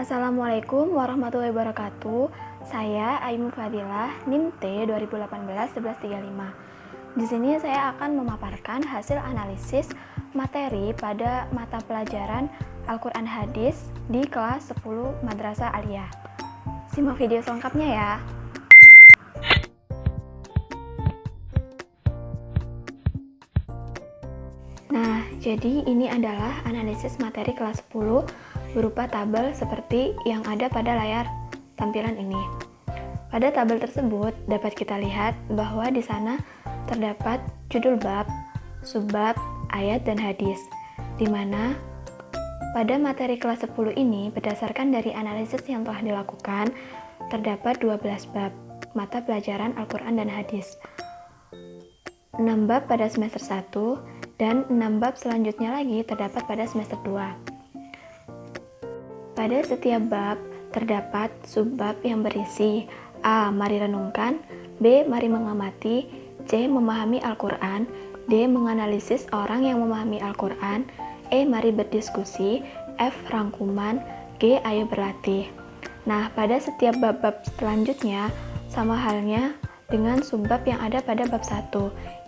Assalamualaikum warahmatullahi wabarakatuh. Saya Aimu Fadilah, NIM T 2018-1135. Di sini saya akan memaparkan hasil analisis materi pada mata pelajaran Al-Quran Hadis di kelas 10 Madrasah Aliyah. Simak video selengkapnya ya. Nah, jadi ini adalah analisis materi kelas 10 berupa tabel seperti yang ada pada layar tampilan ini. Pada tabel tersebut dapat kita lihat bahwa di sana terdapat judul bab, subbab, ayat, dan hadis, di mana pada materi kelas 10 ini berdasarkan dari analisis yang telah dilakukan terdapat 12 bab mata pelajaran Al-Quran dan hadis, 6 bab pada semester 1 dan 6 bab selanjutnya lagi terdapat pada semester 2. Pada setiap bab terdapat subbab yang berisi A. Mari renungkan, B. Mari mengamati, C. Memahami Al-Quran, D. Menganalisis orang yang memahami Al-Quran, E. Mari berdiskusi, F. Rangkuman, G. Ayo berlatih. Nah, pada setiap bab-bab selanjutnya sama halnya dengan subbab yang ada pada bab 1,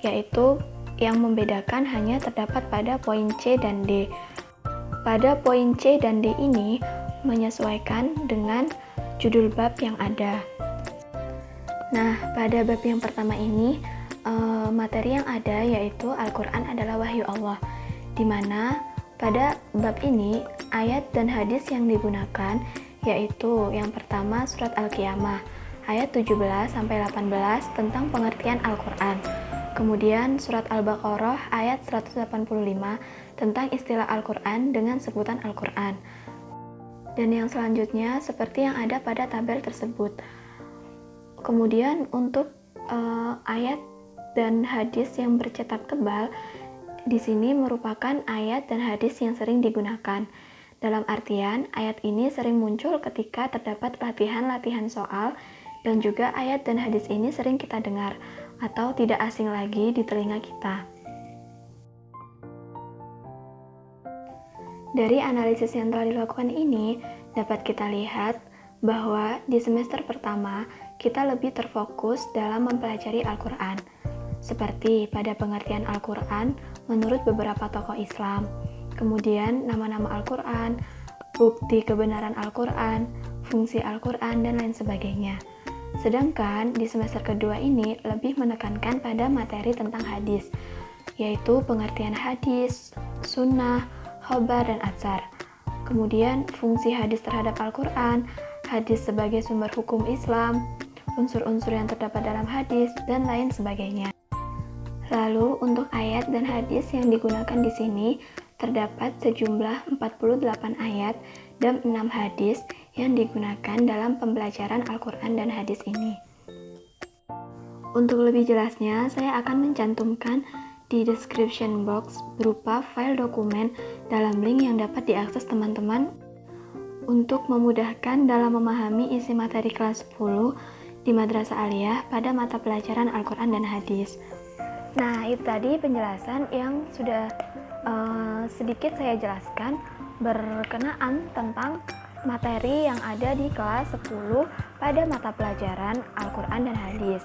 yaitu yang membedakan hanya terdapat pada poin C dan D. Pada poin C dan D ini menyesuaikan dengan judul bab yang ada. Nah, pada bab yang pertama ini materi yang ada yaitu Al-Quran adalah wahyu Allah, di mana pada bab ini ayat dan hadis yang digunakan yaitu yang pertama surat Al-Qiyamah ayat 17-18 tentang pengertian Al-Quran. Kemudian surat Al-Baqarah ayat 185 tentang istilah Al-Quran dengan sebutan Al-Quran. Dan yang selanjutnya seperti yang ada pada tabel tersebut. Kemudian untuk ayat dan hadis yang bercetak tebal, di sini merupakan ayat dan hadis yang sering digunakan. Dalam artian, ayat ini sering muncul ketika terdapat latihan-latihan soal, dan juga ayat dan hadis ini sering kita dengar atau tidak asing lagi di telinga kita. Dari analisis yang telah dilakukan ini, dapat kita lihat bahwa di semester pertama kita lebih terfokus dalam mempelajari Al-Quran, seperti pada pengertian Al-Quran menurut beberapa tokoh Islam, kemudian nama-nama Al-Quran, bukti kebenaran Al-Quran, fungsi Al-Quran, dan lain sebagainya. Sedangkan di semester kedua ini lebih menekankan pada materi tentang hadis, yaitu pengertian hadis, sunnah, khobar, dan atsar. Kemudian fungsi hadis terhadap Al-Quran, hadis sebagai sumber hukum Islam, unsur-unsur yang terdapat dalam hadis, dan lain sebagainya. Lalu untuk ayat dan hadis yang digunakan di sini terdapat sejumlah 48 ayat dan 6 hadis yang digunakan dalam pembelajaran Al-Quran dan hadis ini. Untuk lebih jelasnya, saya akan mencantumkan di description box berupa file dokumen dalam link yang dapat diakses teman-teman untuk memudahkan dalam memahami isi materi kelas 10 di Madrasah Aliyah pada mata pelajaran Al-Quran dan hadis. Nah, itu tadi penjelasan yang sudah sedikit saya jelaskan berkenaan tentang materi yang ada di kelas 10 pada mata pelajaran Al-Quran dan hadis.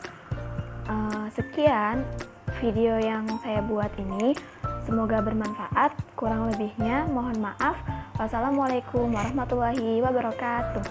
Sekian video yang saya buat ini, semoga bermanfaat. Kurang lebihnya mohon maaf. Wassalamualaikum warahmatullahi wabarakatuh.